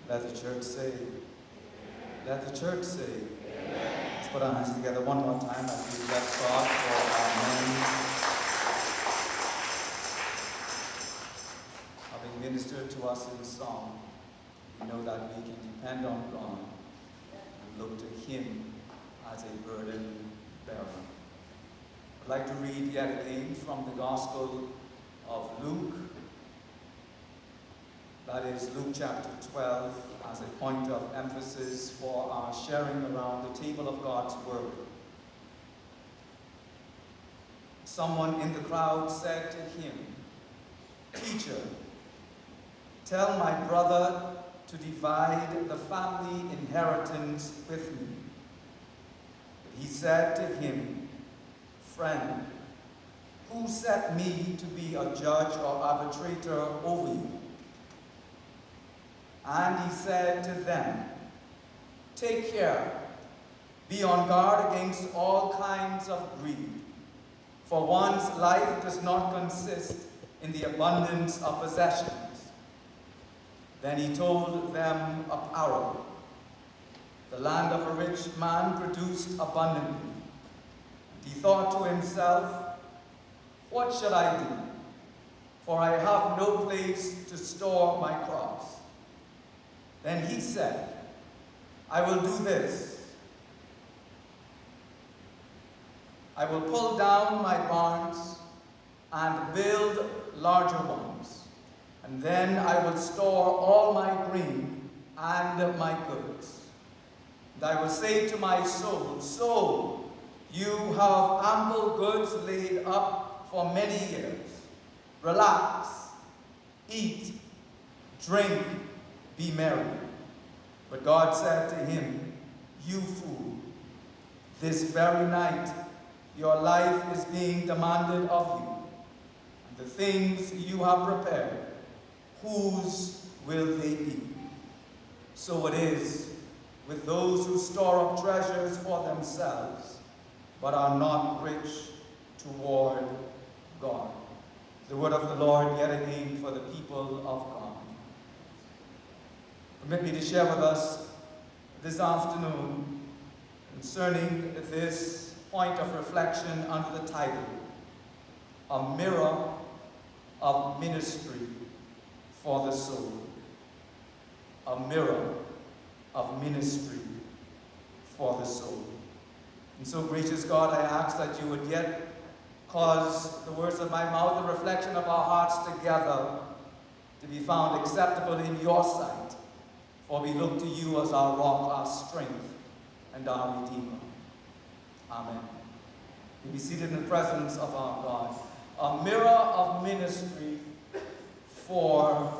Let the church say, let the church say. Let's put our hands together one more time as we bless God for our men. Having ministered to us in song, we know that we can depend on God and look to Him as a burden bearer. I'd like to read yet again from the Gospel of Luke. That is Luke chapter 12, as a point of emphasis for our sharing around the table of God's Word. Someone in the crowd said to him, "Teacher, tell my brother to divide the family inheritance with me." But he said to him, "Friend, who set me to be a judge or arbitrator over you?" And he said to them, "Take care, be on guard against all kinds of greed, for one's life does not consist in the abundance of possessions." Then he told them a parable. The land of a rich man produced abundantly. And he thought to himself, "What shall I do? For I have no place to store my crops." Then he said, "I will do this. I will pull down my barns and build larger ones, and then I will store all my grain and my goods. And I will say to my soul, soul, you have ample goods laid up for many years. Relax, eat, drink, be merry." But God said to him, "You fool, this very night your life is being demanded of you, and the things you have prepared, whose will they be? So it is with those who store up treasures for themselves, but are not rich toward God." The word of the Lord yet again for the people of God. Permit me to share with us this afternoon concerning this point of reflection under the title, "A Mirror of Ministry for the Soul." A mirror of ministry for the soul. And so, gracious God, I ask that you would yet cause the words of my mouth, the reflection of our hearts together, to be found acceptable in your sight. For we look to you as our rock, our strength, and our Redeemer. Amen. We be seated in the presence of our God. A mirror of ministry for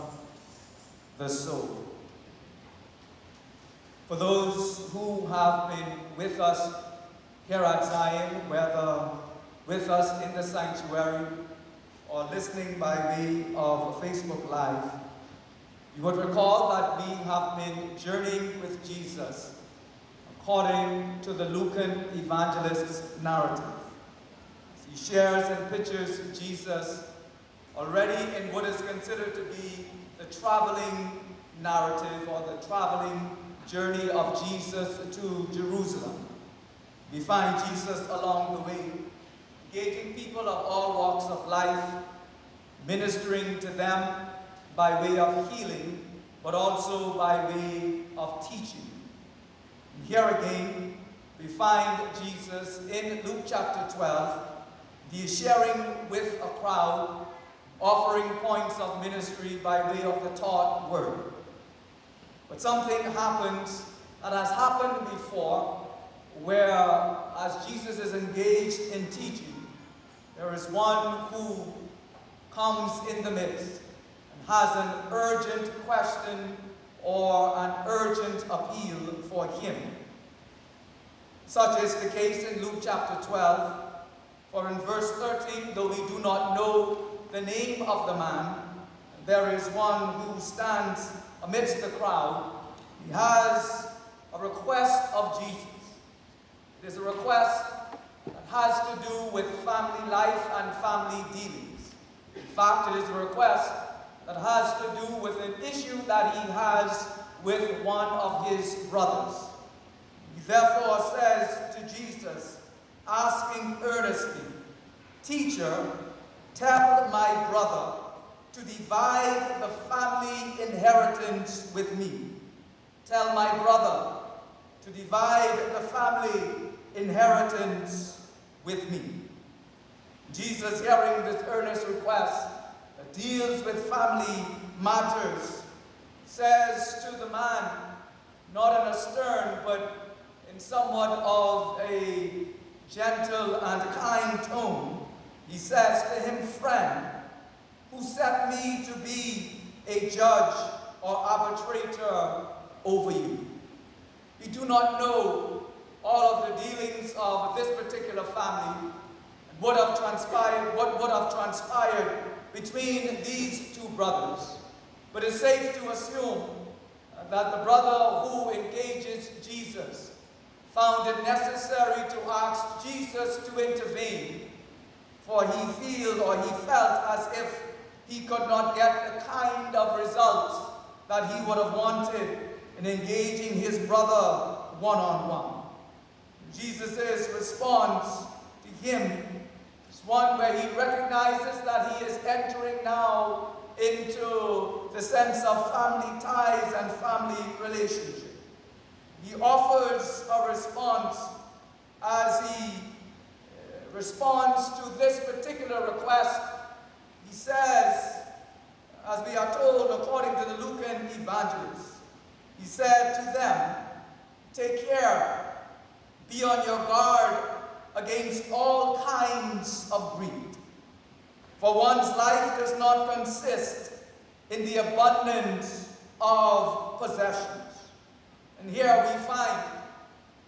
the soul. For those who have been with us here at Zion, whether with us in the sanctuary or listening by way of Facebook Live, you would recall that we have been journeying with Jesus according to the Lucan evangelist's narrative. He shares and pictures Jesus already in what is considered to be the traveling narrative or the traveling journey of Jesus to Jerusalem. We find Jesus along the way, engaging people of all walks of life, ministering to them by way of healing, but also by way of teaching. And here again, we find Jesus in Luke chapter 12, he is sharing with a crowd, offering points of ministry by way of the taught word. But something happens that has happened before, where as Jesus is engaged in teaching, there is one who comes in the midst and has an urgent question or an urgent appeal for him. Such is the case in Luke chapter 12, for in verse 13, though we do not know the name of the man, there is one who stands amidst the crowd. He has a request of Jesus. It is a request that has to do with family life and family dealings. In fact, it is a request that has to do with an issue that he has with one of his brothers. He therefore says to Jesus, asking earnestly, "Teacher, tell my brother to divide the family inheritance with me." Tell my brother to divide the family inheritance with me. Jesus, hearing this earnest request that deals with family matters, says to the man, not in a stern, but in somewhat of a gentle and kind tone, he says to him, "Friend, who set me to be a judge or arbitrator over you?" We do not know all of the dealings of this particular family and what would have transpired between these two brothers. But it's safe to assume that the brother who engages Jesus found it necessary to ask Jesus to intervene, for he felt as if he could not get the kind of results that he would have wanted in engaging his brother one-on-one. Jesus' response to him is one where he recognizes that he is entering now into the sense of family ties and family relationship. He offers a response as he responds to this particular request. He says, as we are told according to the Lucan evangelist, he said to them, "Take care, be on your guard against all kinds of greed. For one's life does not consist in the abundance of possessions." And here we find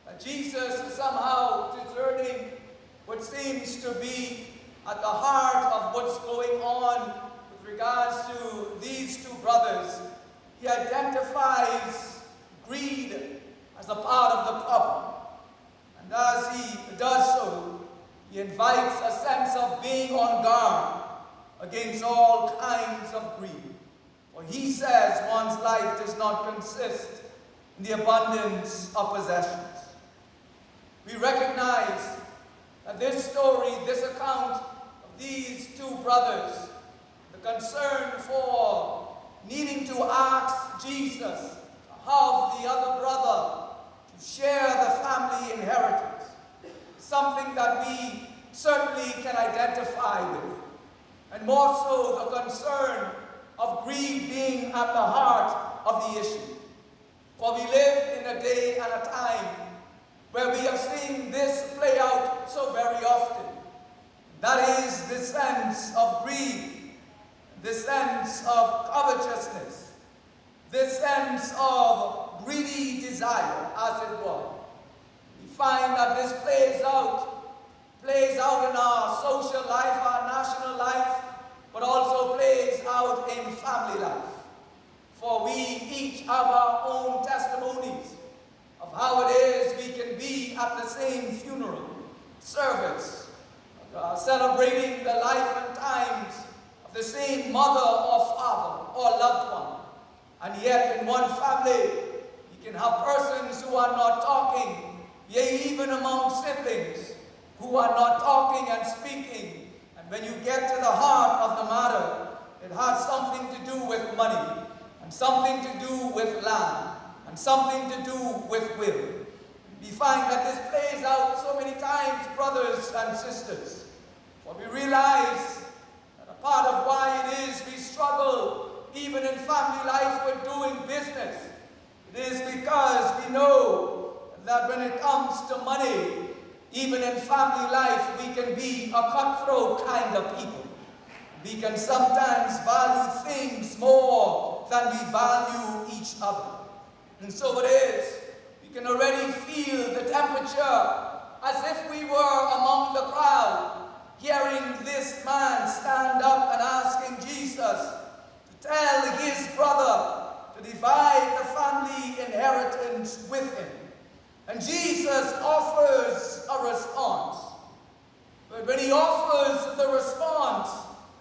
that Jesus is somehow discerning what seems to be at the heart of what's going on with regards to these two brothers. He identifies greed as a part of the problem. And as he does so, he invites a sense of being on guard against all kinds of greed. For he says one's life does not consist in the abundance of possessions. We recognize that this story, this account of these two brothers, the concern for needing to ask Jesus to have the other brother to share the family inheritance, something that we certainly can identify with. And more so the concern of greed being at the heart of the issue. For we live in a day and a time where we have seen this play out so very often. That is the sense of greed, the sense of covetousness, the sense of greedy desire, as it were. We find that this plays out in our social life, our national life, but also plays out in family life. For we each have our own testimonies of how it is we can be at the same funeral service, celebrating the life and times of the same mother or father or loved one. And yet in one family, you can have persons who are not talking, yea, even among siblings, who are not talking and speaking. And when you get to the heart of the matter, it has something to do with money, and something to do with land, and something to do with will. We find that this plays out so many times, brothers and sisters. For we realize that a part of why it is we struggle, even in family life, with doing business, it is because we know that when it comes to money, even in family life, we can be a cutthroat kind of people. We can sometimes value things more than we value each other. And so it is, we can already feel the temperature as if we were among the crowd, hearing this man stand up and asking Jesus to tell his brother to divide the family inheritance with him. And Jesus offers a response. But when he offers the response,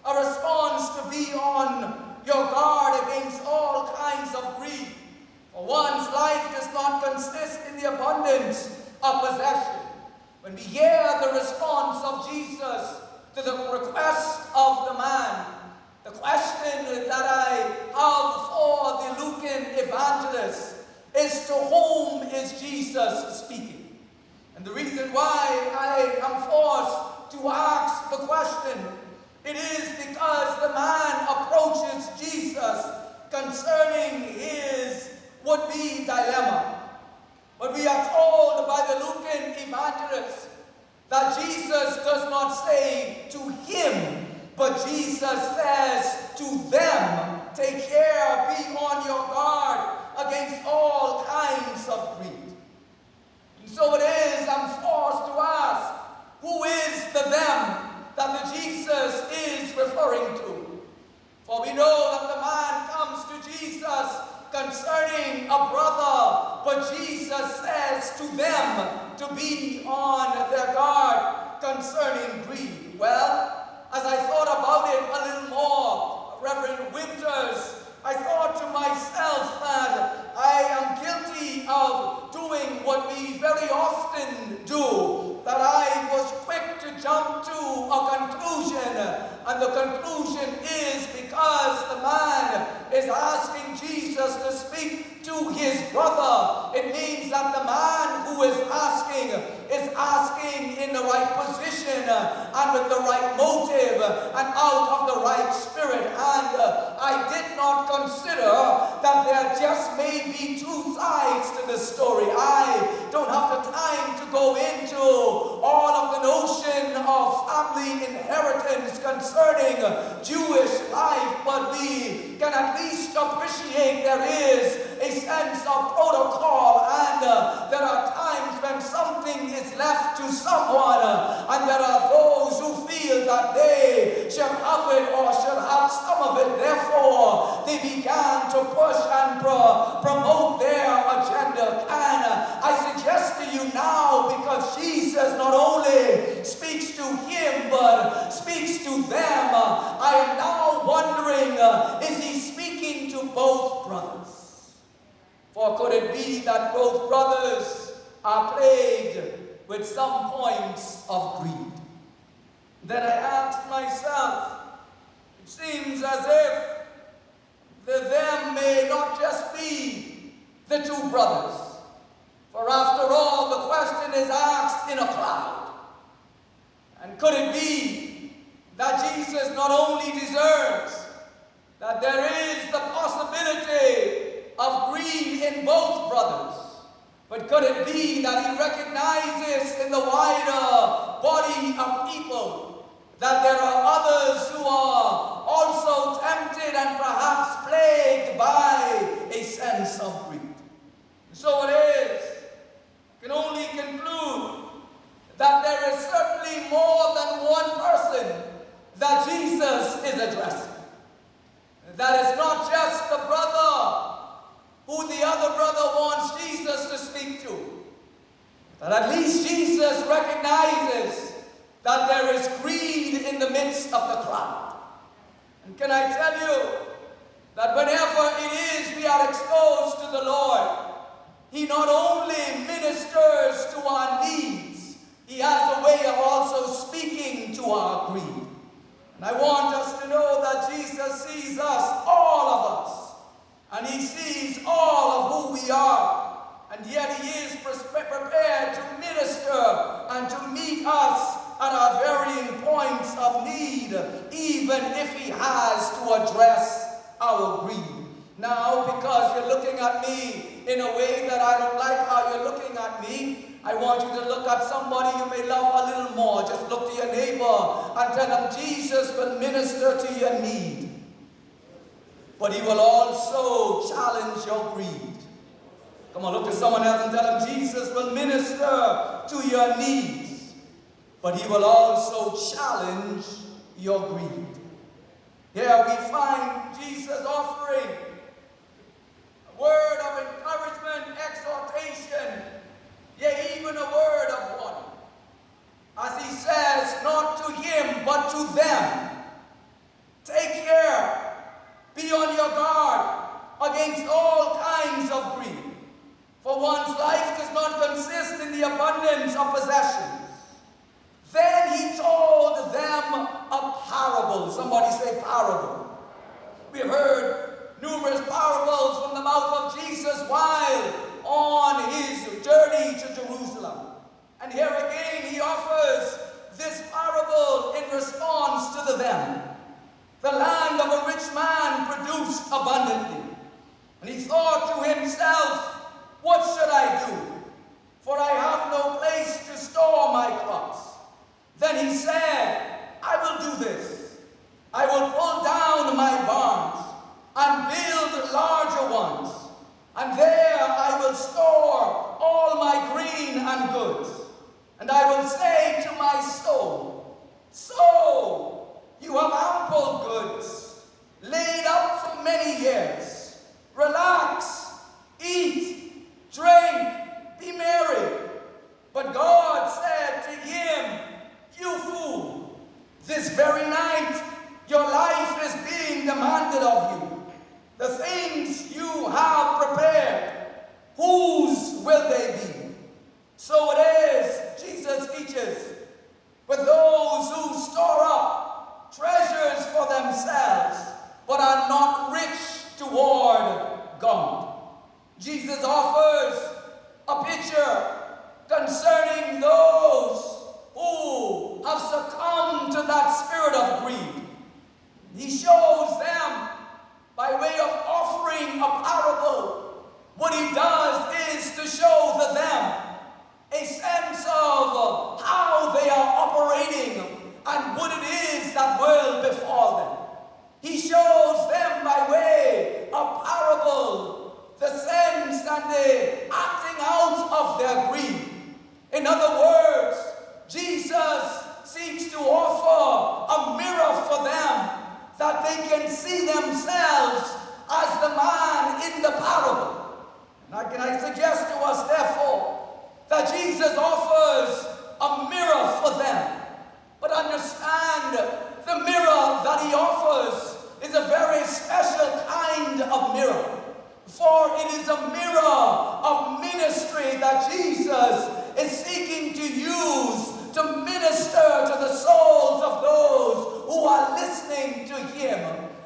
a response to be on your guard against all kinds of greed. For to the request of the man. The question that I have for the Lucan evangelist is, to whom is Jesus speaking? And the reason why I am forced to ask the question, it is because the man approaches Jesus concerning his would-be dilemma. But we are told by the Lucan evangelist that Jesus does not say to him, but Jesus says to them, take care, be on your guard against all kinds of greed. And so it is, I'm forced to ask, who is the them that the Jesus is referring to? For we know that the man comes to Jesus concerning a brother, but Jesus says to them to be on their guard concerning greed. Well, as I thought about it a little more, Reverend Winters, I thought to myself that I am guilty of doing what we very often do, that I was quick to jump to a conclusion, and the conclusion is because the man is asking Jesus to speak to his brother, it means that the man who is asking in the right position and with the right motive and out of the right spirit. And I did not consider that there just may be two sides to the story. I don't have the time to go into all of the notion of family inheritance concerning Jewish life, but we can at least appreciate there is a sense of protocol, and there are times when something is left to someone, and there are those who feel that they should have it or should have some of it. Therefore, they began to push and promote their agenda. And I suggest to you now, because Jesus not only speaks to him, but speaks to them, I am now wondering, is he speaking to both brothers? For could it be that both brothers are plagued with some points of greed? Then I asked myself, it seems as if the them may not just be the two brothers. For after all, the question is asked in a crowd. And could it be that Jesus not only discerns that there is the possibility of greed in both brothers, but could it be that he recognizes in the wider body of people that there are others who are also tempted and perhaps plagued by a sense of greed? So it is, can only conclude that there is certainly more than one person that Jesus is addressing. That is not just the brother who the other brother wants Jesus to speak to. That at least Jesus recognizes that there is greed in the midst of the crowd. And can I tell you that whenever it is we are exposed to the Lord, he not only ministers to our needs, he has a way of also speaking to our greed. And I want us to know that Jesus sees us, all of us, and he sees all of who we are, and yet he is prepared to minister and to meet us at our varying points of need, even if he has to address our greed. Now, because you're looking at me in a way that I don't like how you're looking at me, I want you to look at somebody you may love a little more. Just look to your neighbor and tell them Jesus will minister to your need, but he will also challenge your greed. Come on, look to someone else and tell them Jesus will minister to your needs, but he will also challenge your greed. Here we find Jesus offering a word of encouragement, exhortation, yea, even a word of warning. As he says, not to him, but to them, take care, be on your guard against all kinds of greed. For one's life does not consist in the abundance of possessions. Then he told them Somebody say parable. We heard numerous parables from the mouth of Jesus while on his journey to Jerusalem. And here again he offers this parable in response to them. The land of a rich man produced abundantly. And he thought to himself, what should I do? For I have no place to store my crops. Then he said, I will do this. I will pull down my barns and build larger ones. And there I will store all my grain and goods. And I will say to my soul, so you have ample goods, laid up for many years. Relax, eat, drink, be merry. But God said to him, you fool, this very night your life is being demanded of you. The things you have prepared, whose will they be? So it is, Jesus teaches, with those who store up treasures for themselves, but are not rich toward God. Jesus offers a picture concerning those who have succumbed to that spirit of greed. He shows them by way of offering a parable. What he does is to show to them a sense of how they are operating and what it is that will befall them. He shows them by way of parable the sense and the acting out of their greed. In other words, Jesus seeks to offer a mirror for them that they can see themselves as the man in the parable. And can I suggest to us, therefore, that Jesus offers a mirror for them. But understand, the mirror that he offers is a very special kind of mirror. For it is a mirror of ministry that Jesus is seeking to use to minister to the souls of those who are listening to him.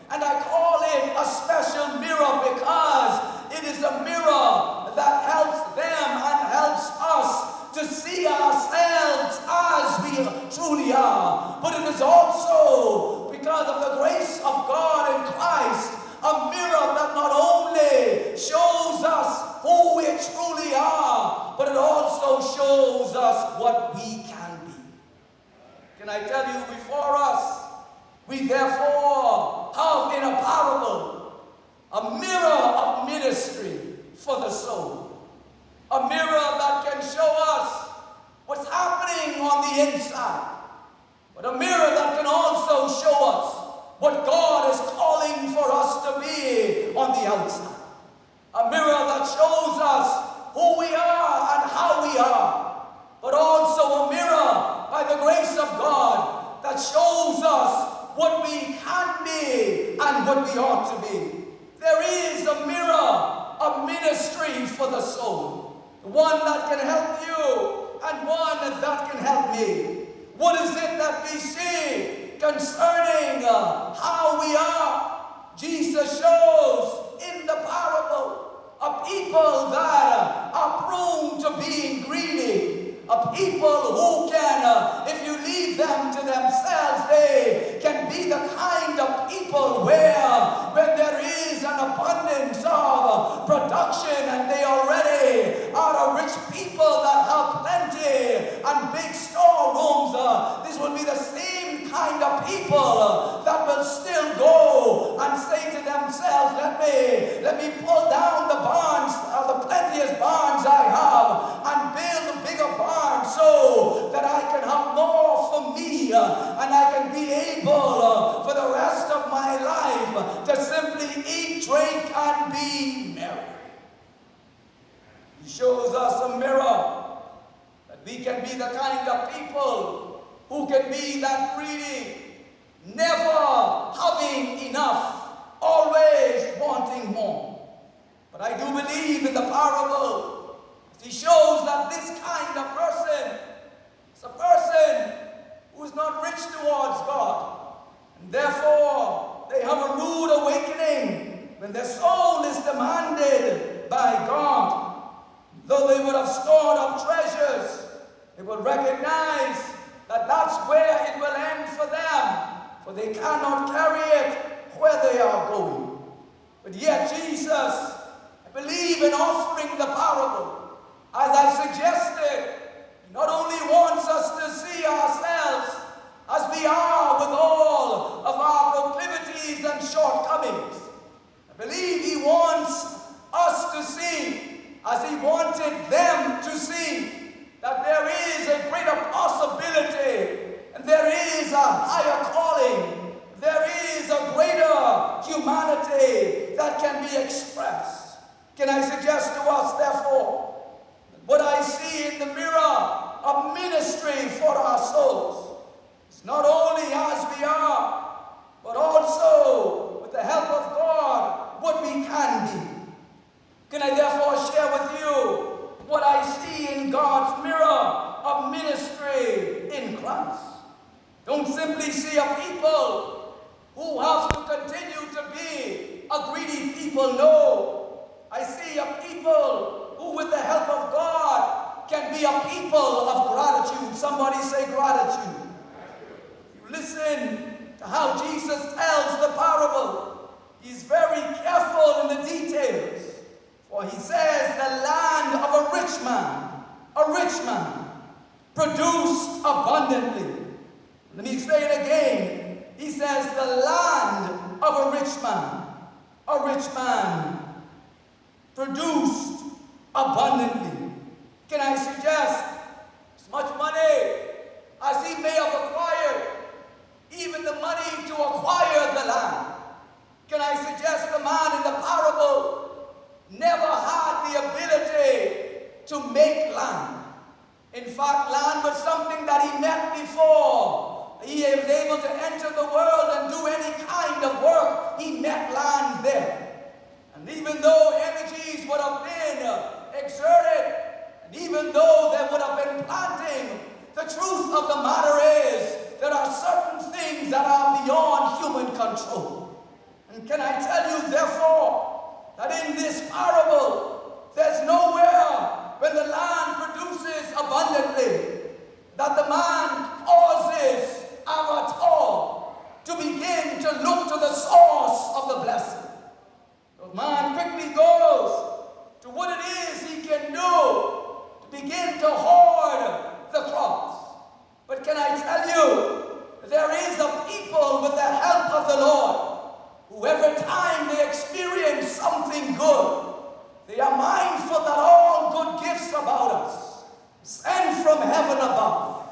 And I call it a special mirror because it is a mirror that helps them and helps us to see ourselves as we truly are. But it is also, because of the grace of God in Christ, a mirror that not only shows us who we truly are, but it also shows us what we can be. Can I tell you, before us, we therefore have in a parable a mirror of ministry for the soul. A mirror that can show us what's happening on the inside. But a mirror that can also show us what God is calling for us to be on the outside. A mirror that shows us who we are and how we are. But also a mirror, by the grace of God, that shows us what we can be and what we ought to be. There is a mirror of ministry for the soul. One that can help you and one that can help me. What is it that we see concerning how we are? Jesus shows in the parable a people that are prone to being greedy. A people who can, if you leave them to themselves, they can be the kind of people where when there is an abundance of production and they already are a rich people that have plenty and big storerooms, this will be the same kind of people that will still go and say to themselves, let me pull down the barns, the plenteous barns I have, and build bigger barns so that I can have more for me and I can be able for the rest of my life to simply eat, drink, and be merry. He shows us a mirror that we can be the kind of people who can be that greedy, never having enough, always wanting more. But I do believe in the parable. He shows that this kind of person is a person who is not rich towards God. And Therefore, they have a rude awakening when their soul is demanded by God. Though they would have stored up treasures, they will recognize that that's where it will end for them, for they cannot carry it where they are going. But yet Jesus, I believe in offering the parable, as I suggested, he not only wants us to see ourselves as we are with all of our proclivities and shortcomings. I believe he wants us to see, as he wanted them to see, that there is a greater possibility, and there is a higher calling, there is a greater humanity that can be expressed. Can I suggest to us, therefore, that what I see in the mirror of ministry for our souls is not only as we are, but also with the help of God, what we can be. Can I therefore share with you what I see in God's mirror of ministry in Christ? Don't simply see a people who have to continue to be a greedy people. No, I see a people who, with the help of God, can be a people of gratitude. Somebody say gratitude. You listen to how Jesus tells the parable. He's very careful in the details. For he says the land of a rich man, produced abundantly. Let me say it again. He says the land of a rich man, produced abundantly. Can I suggest as much money as he may have acquired, even the money to acquire the land? Can I suggest the man in the parable never had the ability to make land? In fact, land was something that he met before he was able to enter the world and do any kind of work. He met land there. And even though energies would have been exerted, and even though there would have been planting, the truth of the matter is there are certain things that are beyond human control. And can I tell you, therefore, that in this parable, there's nowhere when the land produces abundantly that the man pauses at all to begin to look to the source of the blessing. The man quickly goes to what it is he can do to begin to hoard the crops. But can I tell you, there is a people with the help of the Lord who every time they experience something good, they are mindful that all good gifts about us sent from heaven above,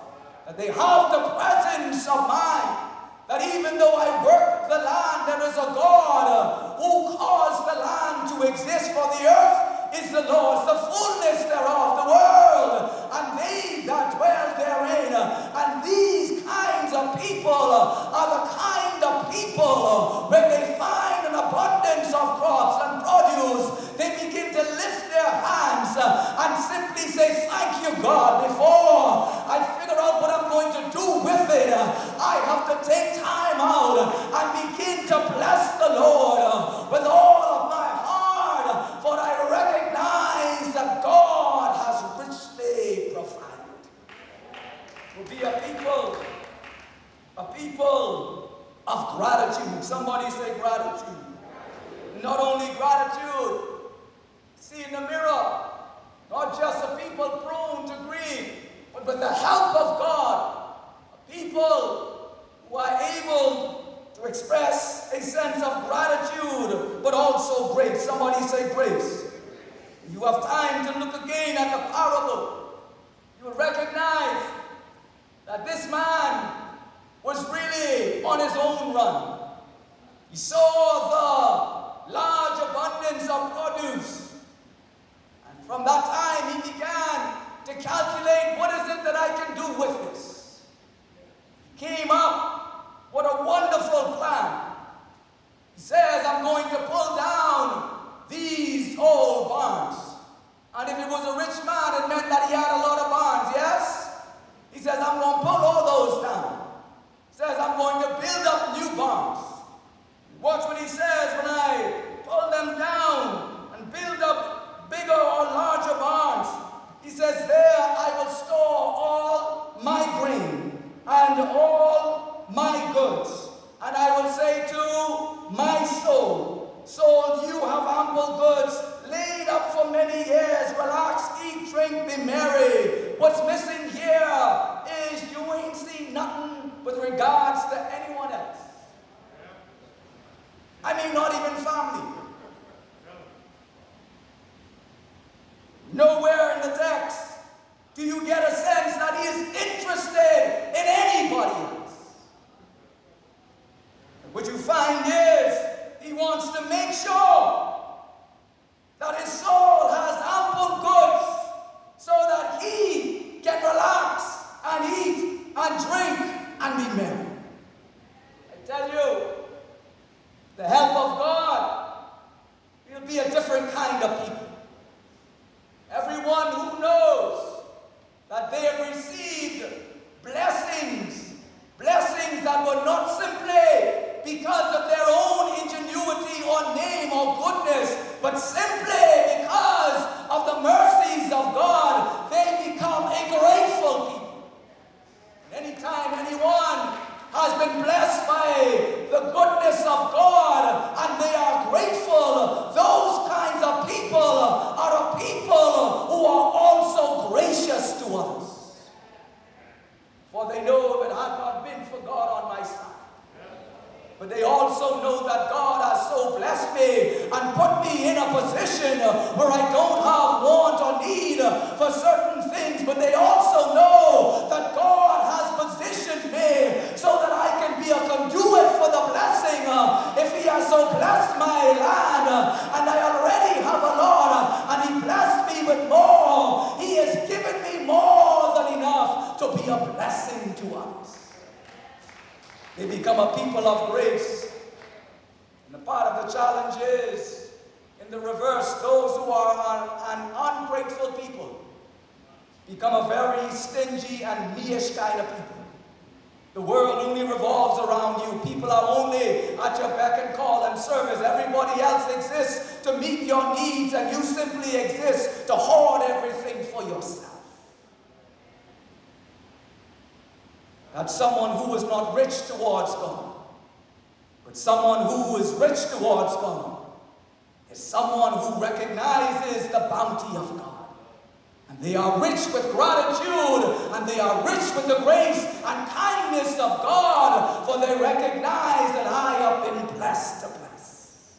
that they have the presence of mind, that even though I work the land, there is a God who caused the land to exist, for the earth is the Lord's, the fullness thereof, the world, and they that dwell therein. And these kinds of people are the kind of people when they find an abundance of crops and produce, they begin to lift their hands and simply say, thank you, God. Before I figure out what I'm going to do with it, I have to take time out and begin to bless the Lord with all of my heart, for I recognize that God has richly provided. We'll be a people of gratitude. Somebody say gratitude. Not only gratitude, see in the mirror, not just a people prone to greed, but with the help of God, a people who are able to express a sense of gratitude, but also grace. Somebody say grace. You have time to look again at the parable. You will recognize that this man was really on his own run. He saw the large abundance of produce. And from that time, he began to calculate, what is it that I can do with this? He came up with a wonderful plan. He says, I'm going to pull down these old barns. And if he was a rich man, it meant that he had a lot of barns, yes? He says, I'm going to pull all those down. He says, I'm going to build up new barns. And I will say to my soul, soul, you have ample goods laid up for many years. Relax, eat, drink, be merry. What's missing here is you ain't seen nothing with regards to anyone else. I mean, not even family. Nowhere in the text do you get a sense that he is interested in anybody else. And what you find is he wants to make sure that his soul has ample goods so that he can relax and eat and drink and be merry. I tell you, the help of God will be a different kind of people. Everyone who knows that they have received blessings that were not simply because of their own ingenuity or name or goodness, but simply because of the mercies of God, they become a grateful people. Anytime anyone has been blessed by the goodness of God and they are grateful, those kinds of people are a people who are also gracious to others. For they know if it had not been for God on my side. But they also know that God has so blessed me and put me in a position where I don't have want or need for certain things. But they also know that God has positioned me so that I can be a conduit for the blessing. If he has so blessed my land and I already have a lot and he blessed me with more, he has given me more than enough to be a blessing to others. They become a people of grace. And the part of the challenge is, in the reverse, those who are an ungrateful people become a very stingy and me-ish kind of people. The world only revolves around you. People are only at your beck and call and service. Everybody else exists to meet your needs, and you simply exist to hoard everything for yourself. That's someone who is not rich towards God. But someone who is rich towards God is someone who recognizes the bounty of God. And they are rich with gratitude, and they are rich with the grace and kindness of God, for they recognize that I have been blessed to bless.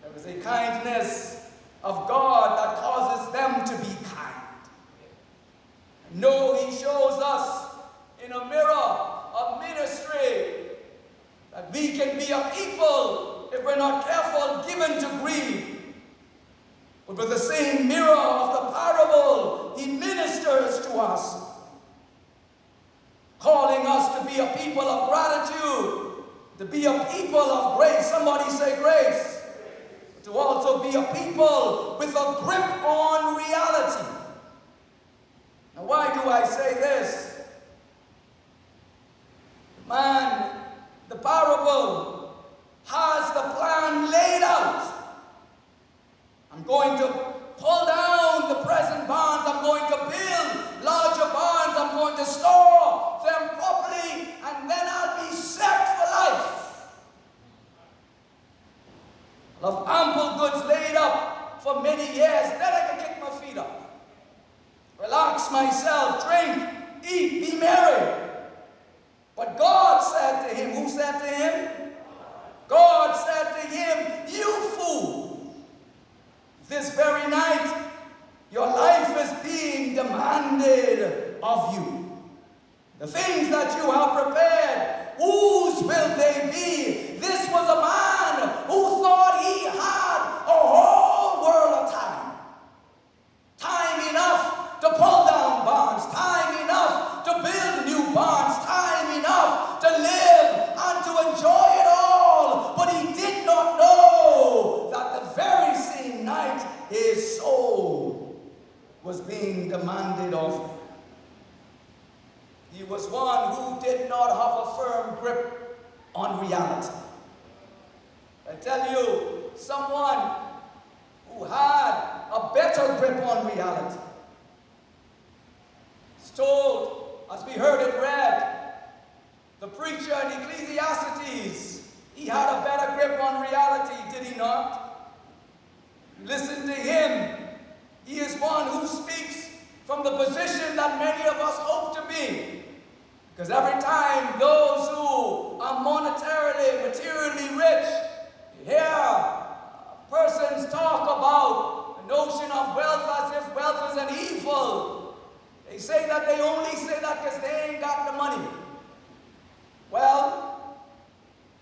There is a kindness of God that causes them to be kind. No, he shows us in a mirror of ministry that we can be a people, if we're not careful, given to greed. But with the same mirror of the parable, he ministers to us, calling us to be a people of gratitude, to be a people of grace. Somebody say grace. To also be a people with a grip on reality. Now, why do I say this? Man, the parable has the plan laid out. I'm going to pull down the present barns. I'm going to build larger barns. I'm going to store them properly, and then I'll be set for life. I'll have ample goods laid up for many years. Then I can kick my feet up, relax myself, drink, eat, be merry. But God said to him, who said to him? God said to him, you fool, this very night your life is being demanded of you. The things that you have prepared, whose will they be? This was a man who thought he had a whole world of time. Time enough to pull down barns, time enough to build new barns, time enough to live and to enjoy it all. But he did not know that the very same night his soul was being demanded of him. He was one who did not have a firm grip on reality. I tell you, someone who had a better grip on reality. It's told, as we heard it read, the preacher in Ecclesiastes not. Listen to him. He is one who speaks from the position that many of us hope to be. Because every time those who are materially rich, you hear persons talk about the notion of wealth as if wealth is an evil. They say that they only say that because they ain't got the money. Well,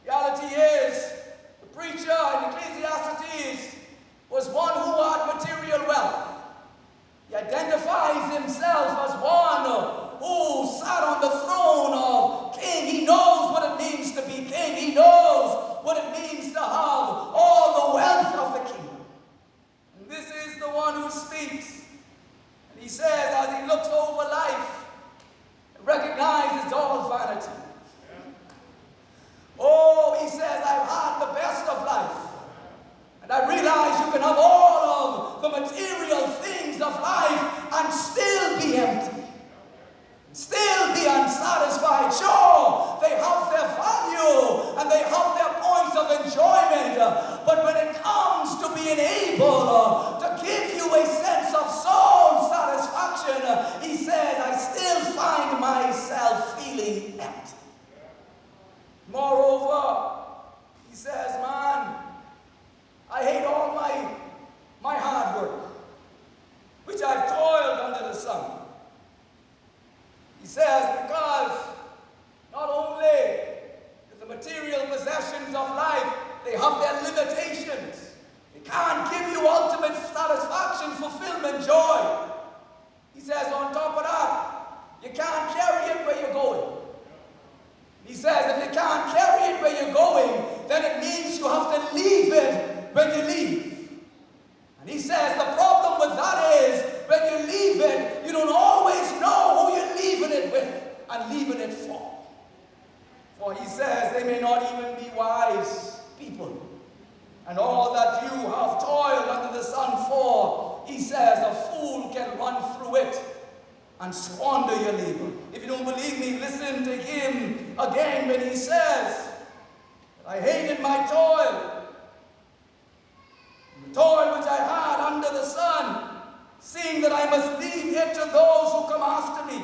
reality is, the preacher in Ecclesiastes was one who had material wealth. He identifies himself as one who sat on the throne of king. He knows what it means to be king. He knows what it means to have all the wealth of the kingdom. And this is the one who speaks. And he says, as he looks over life, and recognizes all vanity. Oh, he says, I've had the best of life. And I realize you can have all of the material things of life and still be empty. Still be unsatisfied. Sure, they have their value and they have their points of enjoyment. But when it comes to being able to give you a sense of soul satisfaction, he says, I still find myself feeling empty. Moreover, he says, man, I hate all my hard work, which I've toiled under the sun. He says, because not only do the material possessions of life, they have their limitations. They can't give you ultimate satisfaction, fulfillment, joy. He says, on top of that, you can't carry it where you're going. He says, if you can't carry it where you're going, then it means you have to leave it when you leave. And he says, the problem with that is, when you leave it, you don't always know who you're leaving it with and leaving it for. For he says, they may not even be wise people. And all that you have toiled under the sun for, he says, a fool can run through it and squander your labor. If you don't believe me, listen to him again when he says, I hated my toil, the toil which I had under the sun, seeing that I must leave it to those who come after me.